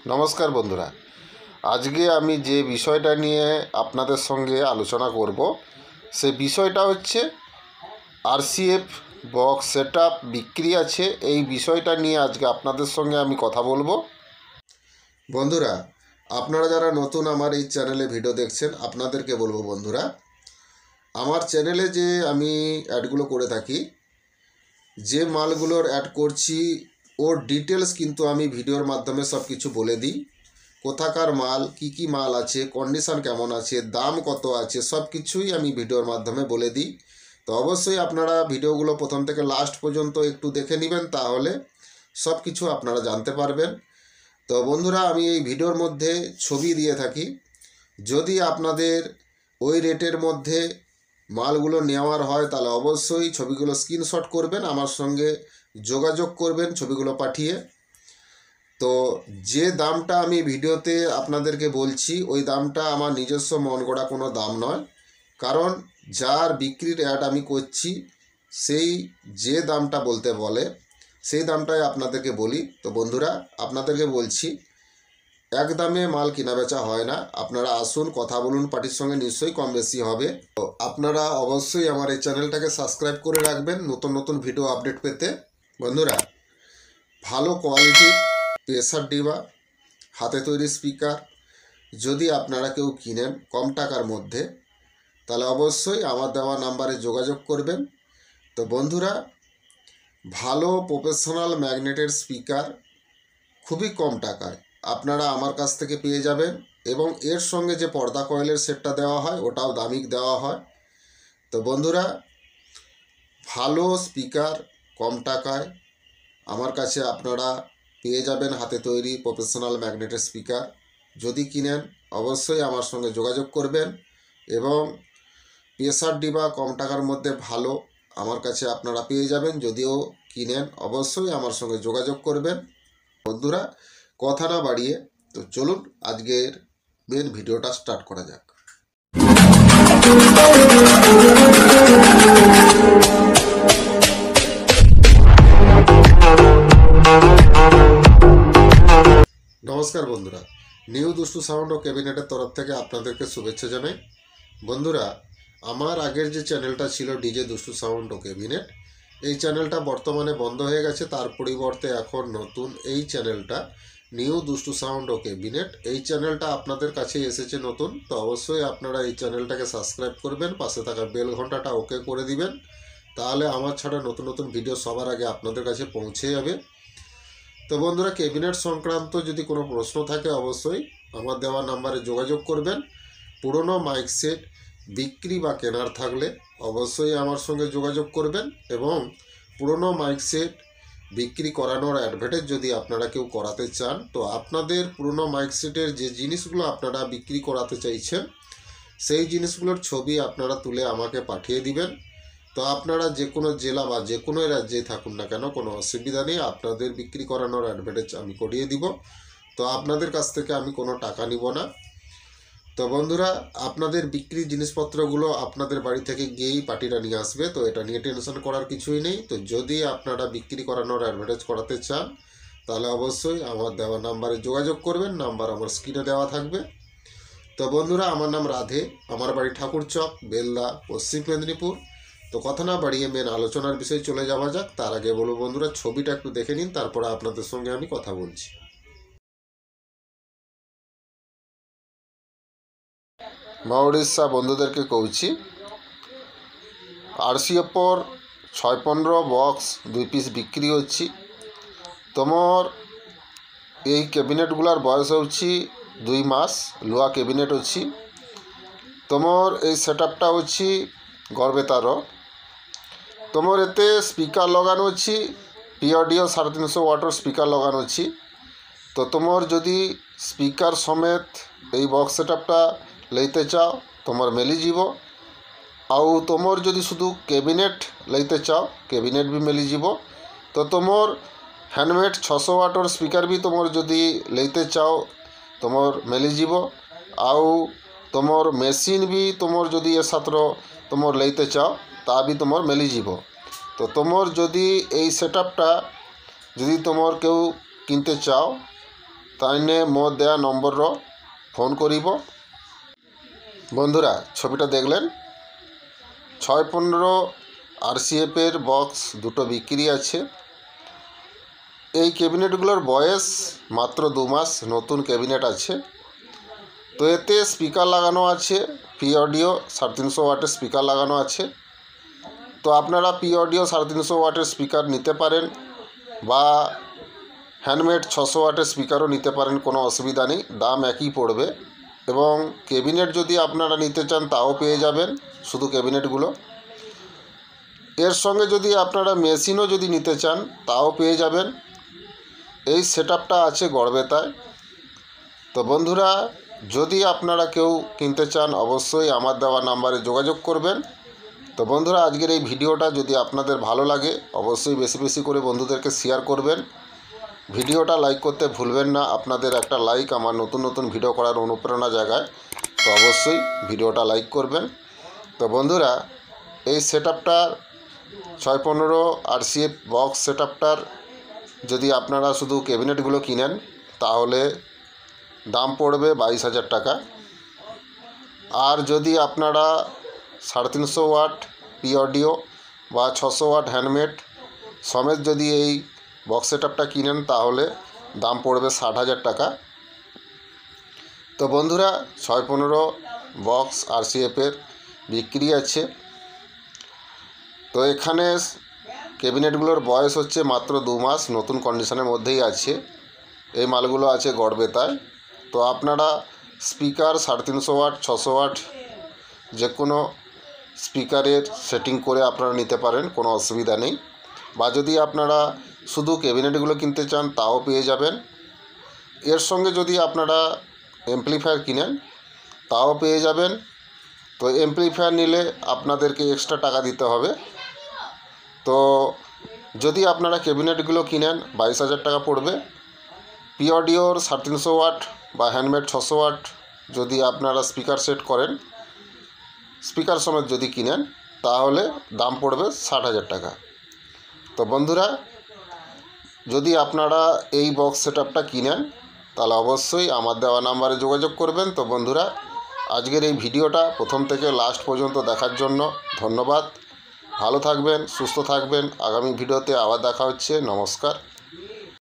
নমস্কার বন্ধুরা, আজকে আমি যে বিষয়টা নিয়ে আপনাদের সঙ্গে আলোচনা করব সেই বিষয়টা হচ্ছে আরসিএফ বক্স সেটআপ বিক্রি আছে। এই বিষয়টা নিয়ে আজকে আপনাদের সঙ্গে আমি কথা বলবো। বন্ধুরা, আপনারা যারা নতুন আমার এই চ্যানেলে ভিডিও দেখছেন, আপনাদেরকে বলবো বন্ধুরা, আমার চ্যানেলে যে আমি অ্যাডগুলো করে থাকি, যে মালগুলোর অ্যাড করছি ওর ডিটেলস কিন্তু আমি ভিডিওর মাধ্যমে সব কিছু বলে দিই। কোথাকার মাল, কি মাল আছে, কন্ডিশন কেমন আছে, দাম কত আছে, সব কিছুই আমি ভিডিওর মাধ্যমে বলে দিই। তো অবশ্যই আপনারা ভিডিওগুলো প্রথম থেকে লাস্ট পর্যন্ত একটু দেখে নেবেন, তাহলে সব কিছু আপনারা জানতে পারবেন। তো বন্ধুরা, আমি এই ভিডিওর মধ্যে ছবি দিয়ে থাকি। যদি আপনাদের ওই রেটের মধ্যে মালগুলো নেওয়ার হয় তাহলে অবশ্যই ছবিগুলো স্ক্রিনশট করবেন, আমার সঙ্গে যোগাযোগ করবেন ছবিগুলো পাঠিয়ে। তো যে দামটা আমি ভিডিওতে আপনাদেরকে বলছি ওই দামটা আমার নিজস্ব মন গড়া কোনো দাম নয়, কারণ যার বিক্রির অ্যাড আমি করছি সেই যে দামটা বলতে বলে সেই দামটাই আপনাদেরকে বলি। তো বন্ধুরা, আপনাদেরকে বলছি, এক দামে মাল কেনা বেচা হয় না। আপনারা আসুন, কথা বলুন, পার্টির সঙ্গে নিশ্চয়ই কম বেশি হবে। তো আপনারা অবশ্যই আমার এই চ্যানেলটাকে সাবস্ক্রাইব করে রাখবেন নতুন নতুন ভিডিও আপডেট পেতে। বন্ধুরা, ভালো কোয়ালিটির প্রেসার ডিবা হাতে তৈরি স্পিকার যদি আপনারা কেউ কিনেন কম টাকার মধ্যে, তাহলে অবশ্যই আমার দেওয়া নাম্বারে যোগাযোগ করবেন। তো বন্ধুরা, ভালো প্রফেশনাল ম্যাগনেটের স্পিকার খুবই কম টাকায় আপনারা আমার কাছ থেকে পেয়ে যাবেন, এবং এর সঙ্গে যে পর্দা কয়েলের সেটটা দেওয়া হয় ওটাও দামিক দেওয়া হয়। তো বন্ধুরা, ভালো স্পিকার কম টাকায় আমার কাছে আপনারা পেয়ে যাবেন হাতে তৈরি প্রফেশনাল ম্যাগনেটের স্পিকার। যদি কিনেন অবশ্যই আমার সঙ্গে যোগাযোগ করবেন, এবং প্রেসার ডিবা কম টাকার মধ্যে ভালো আমার কাছে আপনারা পেয়ে যাবেন। যদিও কিনেন অবশ্যই আমার সঙ্গে যোগাযোগ করবেন। বন্ধুরা, কথা না বাড়িয়ে তো চলুন আজকের মেন ভিডিওটা স্টার্ট করা যাক। নমস্কার বন্ধুরা, নিউ দুষ্টু সাউন্ড ও ক্যাবিনেটের তরফ থেকে আপনাদেরকে শুভেচ্ছা জানাই। বন্ধুরা, আমার আগের যে চ্যানেলটা ছিল ডিজে দুষ্টু সাউন্ড ও ক্যাবিনেট, এই চ্যানেলটা বর্তমানে বন্ধ হয়ে গেছে। তার পরিবর্তে এখন নতুন এই চ্যানেলটা নিউ দুষ্টু সাউন্ড ও ক্যাবিনেট, এই চ্যানেলটা আপনাদের কাছে এসেছে নতুন। তো অবশ্যই আপনারা এই চ্যানেলটাকে সাবস্ক্রাইব করবেন, পাশে থাকা বেল ঘন্টাটা ওকে করে দিবেন, তাহলে আমার ছাড়া নতুন নতুন ভিডিও সবার আগে আপনাদের কাছে পৌঁছে যাবে। তো বন্ধুরা, ক্যাবিনেট সংক্রান্ত যদি কোনো প্রশ্ন থাকে অবশ্যই আমার দেওয়া নাম্বারে যোগাযোগ করবেন। পুরনো মাইক সেট বিক্রি বা কেনার থাকলে অবশ্যই আমার সঙ্গে যোগাযোগ করবেন, এবং পুরনো মাইক সেট বিক্রি করানোর অ্যাডভার্টাইজ যদি আপনারা কেউ করাতে চান, তো আপনাদের পুরনো মাইক সেটের যে জিনিসগুলো আপনারা বিক্রি করাতে চাইছেন সেই জিনিসগুলোর ছবি আপনারা তুলে আমাকে পাঠিয়ে দিবেন। তো আপনারা যে কোনো জেলা বা যে কোনো রাজ্যেই থাকুন না কেন, কোনো অসুবিধা নেই, আপনাদের বিক্রি করানোর অ্যাডভার্টাইজ আমি করিয়ে দিব। তো আপনাদের কাছ থেকে আমি কোনো টাকা নিব না। তো বন্ধুরা, আপনাদের বিক্রি জিনিসপত্রগুলো আপনাদের বাড়ি থেকে গিয়েই পার্টিরা নিয়ে আসবে, তো এটা নিয়ে টেনশন করার কিছুই নেই। তো যদি আপনারা বিক্রি করানোর অ্যাডভার্টাইজ করাতে চান তাহলে অবশ্যই আমার দেওয়া নাম্বারে যোগাযোগ করবেন, নাম্বার আমার স্ক্রিনে দেওয়া থাকবে। তো বন্ধুরা, আমার নাম রাধে, আমার বাড়ি ঠাকুরচক, বেলদা, পশ্চিম মেদিনীপুর। তো কথা না বাড়িয়ে মেন আলোচনার বিষয়ে চলে যাওয়া যাক। তার আগে বলবো বন্ধুরা, ছবিটা একটু দেখে নিন, তারপরে আপনাদের সঙ্গে আমি কথা বলছি। মা ওড়িশা বন্ধুদেরকে কৌছি, আরসিএফর 615 বক্স 2 পিস বিক্রি হচ্ছি। তোমার এই ক্যাবিনেটগুলার বয়স হচ্ছে 2 মাস, লুয়া ক্যাবিনেট অছি। তোমার এই সেটআপটা হচ্ছে গর্বে তার। তোমার এতে স্পিকার লাগানো অছি, পিঅডিও 350 ওয়াটর স্পিকার লাগানো অছি। তো তোমার যদি স্পিকার সমেত এই বক্স সেটআপটা লইতে চাও তোমার মিলিଯିବ। আউ তোমার যদি শুধু ক্যাবিনেট লইতে চাও ক্যাবিনেট भी মিলিଯିବ। তো তোমার হ্যান্ডমেড 600 ওয়াটর স্পিকার भी তোমার যদি লইতে চাও তোমার মিলিଯିବ। আউ তোমার মেশিন भी তোমার যদি এ সাথর তোমার লইতে চাও তা भी তোমার মিলিଯିବ। তো তোমার যদি এই সেটআপটা যদি তোমার কেউ কিনতে চাও তাইনে মো দেয়া নম্বরর ফোন করিব। বন্ধুরা ছবিটা দেখলেন, 615 RCFের বক্স দুটো বিক্রি আছে। এই ক্যাবিনেটগুলোর বয়স মাত্র 2 মাস, নতুন ক্যাবিনেট আছে। তো এতে স্পিকার লাগানো আছে, পি অডিও 350 ওয়াটের স্পিকার লাগানো আছে। তো আপনারা পি অডিও 350 ওয়াটের স্পিকার নিতে পারেন বা হ্যান্ডমেড 600 ওয়াটের স্পিকারও নিতে পারেন, কোনো অসুবিধা নেই, দাম একই পড়বে। এবং ক্যাবিনেট যদি আপনারা নিতে চান তাও পেয়ে যাবেন, শুধু ক্যাবিনেটগুলো। এর সঙ্গে যদি আপনারা মেশিনও যদি নিতে চান তাও পেয়ে যাবেন। এই সেটআপটা আছে গড়বেতায়। তো বন্ধুরা যদি আপনারা কেউ কিনতে চান অবশ্যই আমার দেওয়া নাম্বারে যোগাযোগ করবেন। তো বন্ধুরা আজকের এই ভিডিওটা যদি আপনাদের ভালো লাগে অবশ্যই বেশি বেশি করে বন্ধুদেরকে শেয়ার করবেন। ভিডিওটা লাইক করতে ভুলবেন না, আপনাদের একটা লাইক আমার নতুন নতুন ভিডিও করার অনুপ্রেরণা জাগায়। তো অবশ্যই ভিডিওটা লাইক করবেন। তো বন্ধুরা এই সেটআপটার 615 RCF বক্স সেটআপটার যদি আপনারা শুধু ক্যাবিনেটগুলো কিনেন তাহলে দাম পড়বে 22,000 টাকা। আর যদি আপনারা 350 ওয়াট পি অডিও বা 600 ওয়াট হ্যান্ডমেড সমেত যদি এই বক্স সেটআপটা কিনেন তাহলে দাম পড়বে 60,000 টাকা। তো বন্ধুরা 615 বক্স RCFের বিক্রি আছে। তো এখানে ক্যাবিনেটগুলোর বয়স হচ্ছে মাত্র 2 মাস, নতুন কন্ডিশনের মধ্যেই আছে। এই মালগুলো আছে গড়বেতায়। তো আপনারা স্পিকার 350 ওয়াট 600 ওয়াট যে কোনো স্পিকারের সেটিং করে আপনারা নিতে পারেন, কোনো অসুবিধা নেই। বা যদি আপনারা শুধু ক্যাবিনেটগুলো কিনতে চান তাও পেয়ে যাবেন। এর সঙ্গে যদি আপনারা অ্যাম্প্লিফায়ার কিনেন তাও পেয়ে যাবেন। তো অ্যাম্প্লিফায়ার নিলে আপনাদেরকে এক্সট্রা টাকা দিতে হবে। তো যদি আপনারা ক্যাবিনেটগুলো কিনেন 22,000 টাকা পড়বে। পি অডিওর 350 ওয়াট বা হ্যান্ডমেড 600 ওয়াট যদি আপনারা স্পিকার সেট করেন, স্পিকার সমেত যদি কিনেন তাহলে দাম পড়বে 60,000 টাকা। তো বন্ধুরা যদি আপনারা এই বক্স সেটআপটা কিনেন তাহলে অবশ্যই আমার দেওয়া নাম্বারে যোগাযোগ করবেন। তো বন্ধুরা আজকের এই ভিডিওটা প্রথম থেকে লাস্ট পর্যন্ত দেখার জন্য ধন্যবাদ। ভালো থাকবেন, সুস্থ থাকবেন। আগামী ভিডিওতে আবার দেখা হচ্ছে। নমস্কার।